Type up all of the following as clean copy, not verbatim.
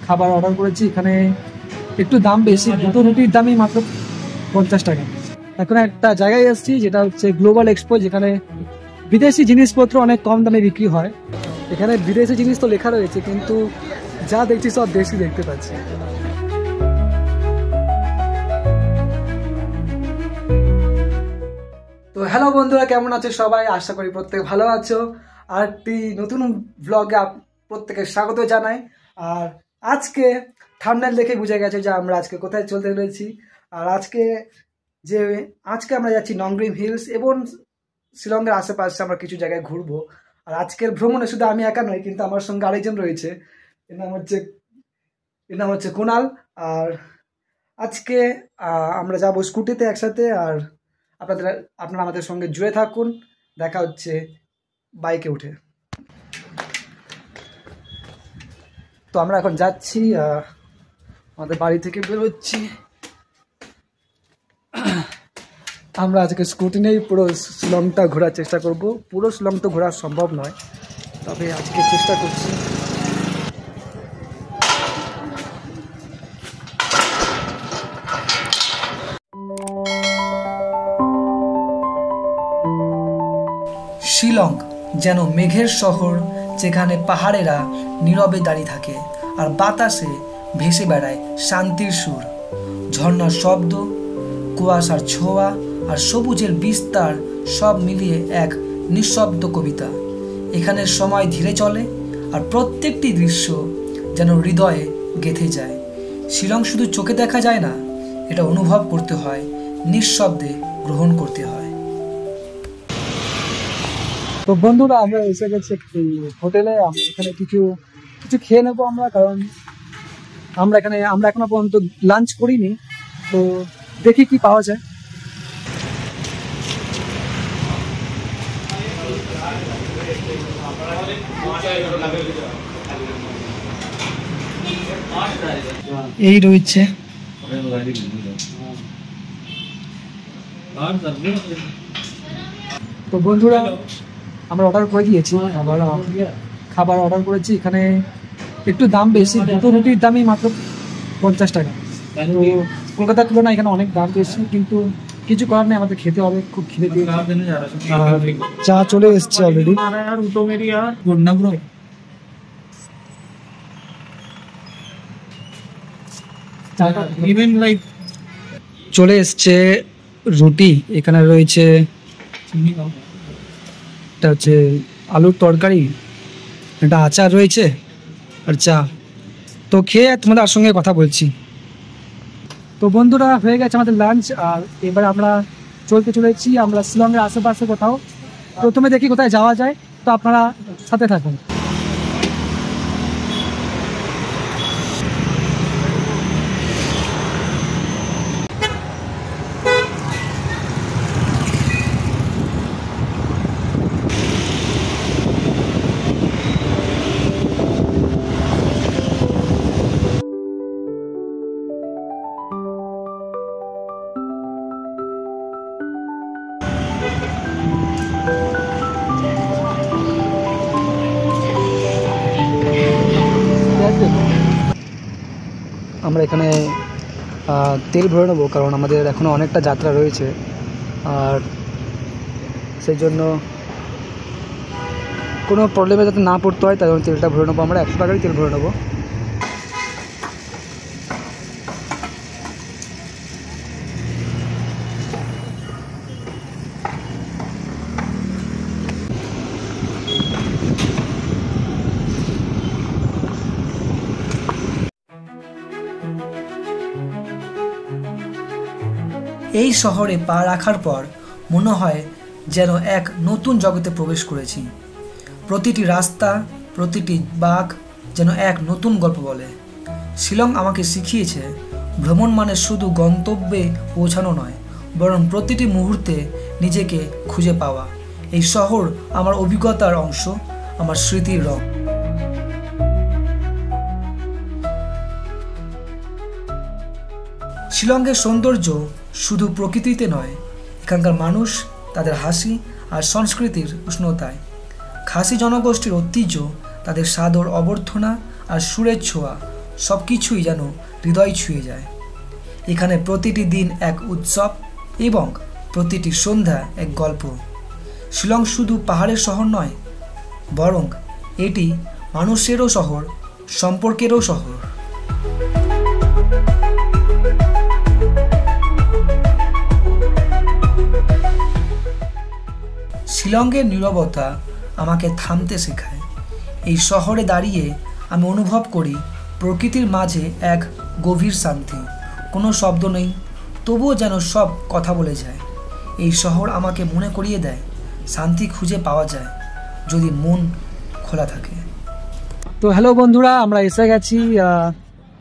খাবার অর্ডার করেছি। এখানে একটু দাম বেশি, দুটো রুটির দামই মাত্র 50 টাকা। এখন একটা জায়গায় এসেছি যেটা হচ্ছে গ্লোবাল এক্সপো, যেখানে বিদেশি জিনিসপত্র অনেক কম দামে বিক্রি হয়। এখানে বিদেশি জিনিস তো লেখা রয়েছে, কিন্তু যা দেখছি সব দেশি দেখতে পাচ্ছি। তো হ্যালো বন্ধুরা, কেমন আছো সবাই? আশা করি প্রত্যেক ভালো আছো। আর একটি নতুন ব্লগে প্রত্যেকে স্বাগত জানাই। আর আজকে থাম্বনেল দেখে বুঝে গেছে যে আমরা আজকে কোথায় চলতে রয়েছি। আর আজকে আমরা যাচ্ছি নংগ্রিম হিলস এবং শিলংয়ের আশেপাশে আমরা কিছু জায়গায় ঘুরবো। আর আজকের ভ্রমণে শুধু আমি একা নই, কিন্তু আমার সঙ্গে আরেকজন রয়েছে। এর নাম হচ্ছে কুনাল। আর আজকে আমরা যাবো স্কুটিতে একসাথে। আর আপনারা আমাদের সঙ্গে জুড়ে থাকুন। দেখা হচ্ছে বাইকে উঠে। তো আমরা এখন যাচ্ছি, আমাদের বাড়ি থেকে বেরোচ্ছি। আমরা আজকে স্কুটি নিয়েই পুরো শিলংটা ঘোরার চেষ্টা করব। পুরো শিলং তো ঘোরা সম্ভব নয়, তবে আজকে চেষ্টা করছি। শিলং যেন মেঘের শহর, যেখানে পাহাড়েরা নীরবে দাঁড়িয়ে থাকে আর বাতাসে ভেসে বেড়ায় শান্তির সুর। ঝর্ণার শব্দ, কুয়াশার ছোঁয়া আর সবুজের বিস্তার সব মিলিয়ে এক নিঃশব্দ কবিতা। এখানে সময় ধীরে চলে আর প্রত্যেকটি দৃশ্য যেন হৃদয়ে গেঁথে যায়। শিলং শুধু চোখে দেখা যায় না, এটা অনুভব করতে হয়, নিঃশব্দে গ্রহণ করতে হয়। তো বন্ধুরা, আমরা এসে গেছি একটি হোটেলে। আমরা এখানে কিছু খেয়ে নেবো আমরা, কারণ আমরা এখনো পর্যন্ত লাঞ্চ করিনি। তো দেখি কি পাওয়া যায়। এই রয়েছে। তো বন্ধুরা, আমরা অর্ডার করে দিয়েছি, খাবার অর্ডার করেছি। এখানে একটু দাম বেশি, দুটো রুটির দামই মাত্র 50 টাকা। তো কলকাতার তুলনায় এখানে অনেক দাম বেশি, কিন্তু কিছু করার নেই, আমাদের খেতে হবে। খুব খিদে দিয়ে চা চলে এসছে অলরেডি। চলে এসছে রুটি, এখানে রয়েছে এটা হচ্ছে আলুর তরকারি, এটা আচার রয়েছে আর চা। তো খেয়ে তোমাদের সঙ্গে কথা বলছি। তো বন্ধুরা, হয়ে গেছে আমাদের লাঞ্চ। আর এবার আমরা চলেছি আমরা শিলংয়ের আশেপাশে কোথাও। প্রথমে দেখি কোথায় যাওয়া যায়, তো আপনারা সাথে থাকুন। আমরা এখানে তেল ভরে নেবো, কারণ আমাদের এখনও অনেকটা যাত্রা রয়েছে। আর সেই জন্য কোনো প্রবলেমে যাতে না পড়তে হয়, তাই জন্য তেলটা ভরে নেবো। আমরা 100 টাকারই তেল ভরে নেবো। এই শহরে পা রাখার পর মনে হয় যেন এক নতুন জগতে প্রবেশ করেছি। প্রতিটি রাস্তা, প্রতিটি বাঁক যেন এক নতুন গল্প বলে। শিলং আমাকে শিখিয়েছে ভ্রমণ মানে শুধু গন্তব্যে পৌঁছানো নয়, বরং প্রতিটি মুহূর্তে নিজেকে খুঁজে পাওয়া। এই শহর আমার অভিজ্ঞতার অংশ, আমার স্মৃতির রং। শিলংয়ের সৌন্দর্য শুধু প্রকৃতিতে নয়, এখানকার মানুষ, তাদের হাসি আর সংস্কৃতির উষ্ণতায়। খাসি জনগোষ্ঠীর ঐতিহ্য, তাদের সাদর অভ্যর্থনা আর সুরের ছোঁয়া সব কিছুই যেন হৃদয় ছুঁয়ে যায়। এখানে প্রতিটি দিন এক উৎসব এবং প্রতিটি সন্ধ্যা এক গল্প। শিলং শুধু পাহাড়ের শহর নয়, বরং এটি মানুষেরও শহর, সম্পর্কেরও শহর। শিলংয়ের নীরবতা আমাকে থামতে শেখায়। এই শহরে দাঁড়িয়ে আমি অনুভব করি প্রকৃতির মাঝে এক গভীর শান্তি। কোনো শব্দ নেই, তবুও যেন সব কথা বলে যায়। এই শহর আমাকে মনে করিয়ে দেয় শান্তি খুঁজে পাওয়া যায় যদি মন খোলা থাকে। তো হ্যালো বন্ধুরা, আমরা এসে গেছি,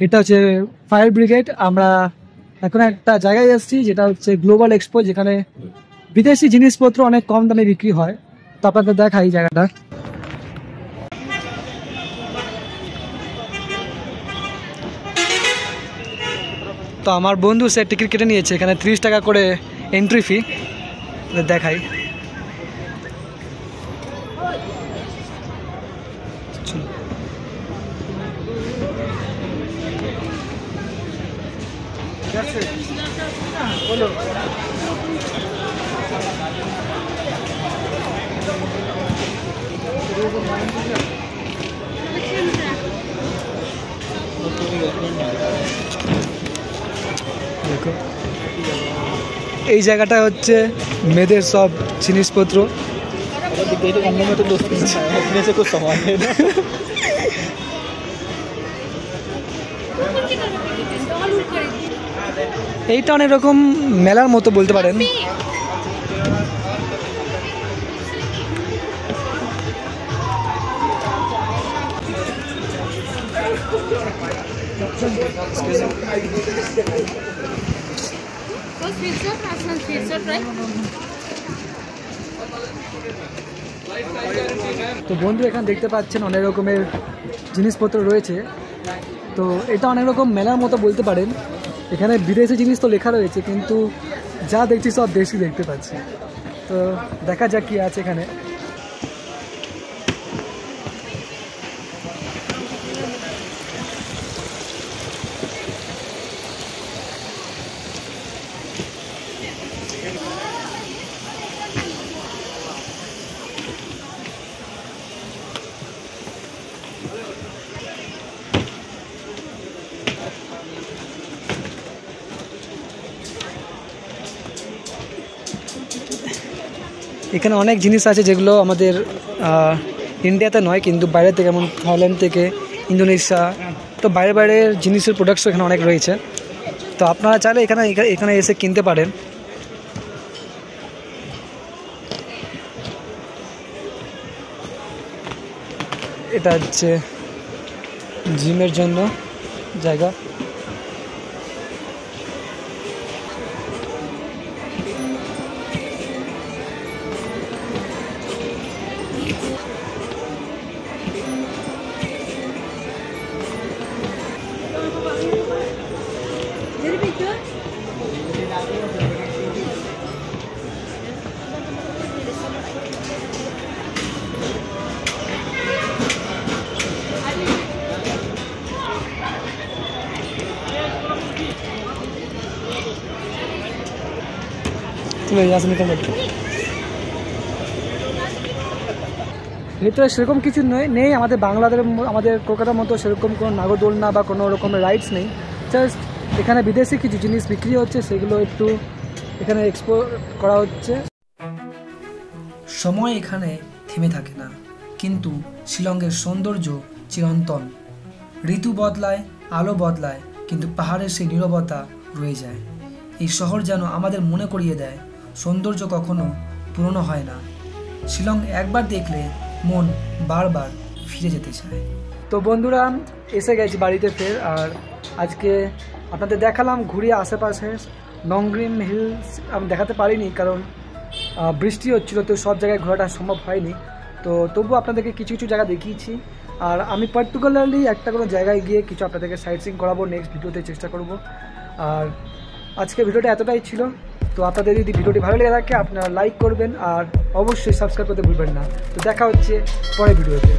এটা হচ্ছে ফায়ার ব্রিগেড। আমরা এখন একটা জায়গায় এসেছি যেটা হচ্ছে গ্লোবাল এক্সপো, যেখানে বিদেশি জিনিসপত্র অনেক কম দামে বিক্রি হয়। তো আপনাদের দেখাই জায়গাটা। তো আমার বন্ধু সে টিকিট কেটে নিয়েছে, এখানে 30 টাকা করে এন্ট্রি ফি। দেখাই, বলো। দেখো, এই জায়গাটা হচ্ছে মেয়েদের সব জিনিসপত্র। এইটা অনেক রকম মেলার মতো বলতে পারেন। তো বন্ধু, এখানে দেখতে পাচ্ছেন অনেক রকমের জিনিসপত্র রয়েছে। তো এটা অনেক রকম মেলার মতো বলতে পারেন। এখানে বিদেশি জিনিস তো লেখা রয়েছে, কিন্তু যা দেখছি সব দেশি দেখতে পাচ্ছি। তো দেখা যাক কি আছে এখানে। এখানে অনেক জিনিস আছে যেগুলো আমাদের ইন্ডিয়াতে নয়, কিন্তু বাইরে থেকে, যেমন থাইল্যান্ড থেকে, ইন্দোনেশিয়া, তো বাইরে বাইরের জিনিসের প্রোডাক্টস এখানে অনেক রয়েছে। তো আপনারা চাইলে এখানে এসে কিনতে পারেন। এটা হচ্ছে জিমের জন্য জায়গা। ভেতরে সেরকম কিছু নেই আমাদের আমাদের কলকাতার মতো সেরকম কোনো নাগরদোলনা বা কোনো রকমের রাইডস নেই। জাস্ট এখানে বিদেশি কিছু জিনিস বিক্রি হচ্ছে, সেগুলো একটু এখানে এক্সপোর্ট করা হচ্ছে। সময় এখানে থেমে থাকে না, কিন্তু শিলংয়ের সৌন্দর্য চিরন্তন। ঋতু বদলায়, আলো বদলায়, কিন্তু পাহাড়ের সেই নীরবতা রয়ে যায়। এই শহর যেন আমাদের মনে করিয়ে দেয় সৌন্দর্য কখনো পুরনো হয় না। শিলং একবার দেখলে মন বারবার ফিরে যেতে চায়। তো বন্ধুরা, এসে গেছি বাড়িতে ফের। আর আজকে আপনাদের দেখালাম ঘুরিয়ে আশেপাশে নংগ্রিন হিলস। আমি দেখাতে পারিনি কারণ বৃষ্টি হচ্ছিল, তো সব জায়গায় ঘোরাটা সম্ভব হয়নি। তো তবু আপনাদেরকে কিছু কিছু জায়গা দেখিয়েছি। আর আমি পার্টিকুলারলি একটা কোনো জায়গায় গিয়ে কিছু আপনাদেরকে সাইট সিইং করাবো নেক্সট ভিডিওতে চেষ্টা করব। আর আজকে ভিডিওটা এতটাই ছিল। তো আপনাদের যদি ভিডিওটি ভালো লেগে থাকে আপনারা লাইক করবেন আর অবশ্যই সাবস্ক্রাইব করতে ভুলবেন না। তো দেখা হচ্ছে পরের ভিডিওতে।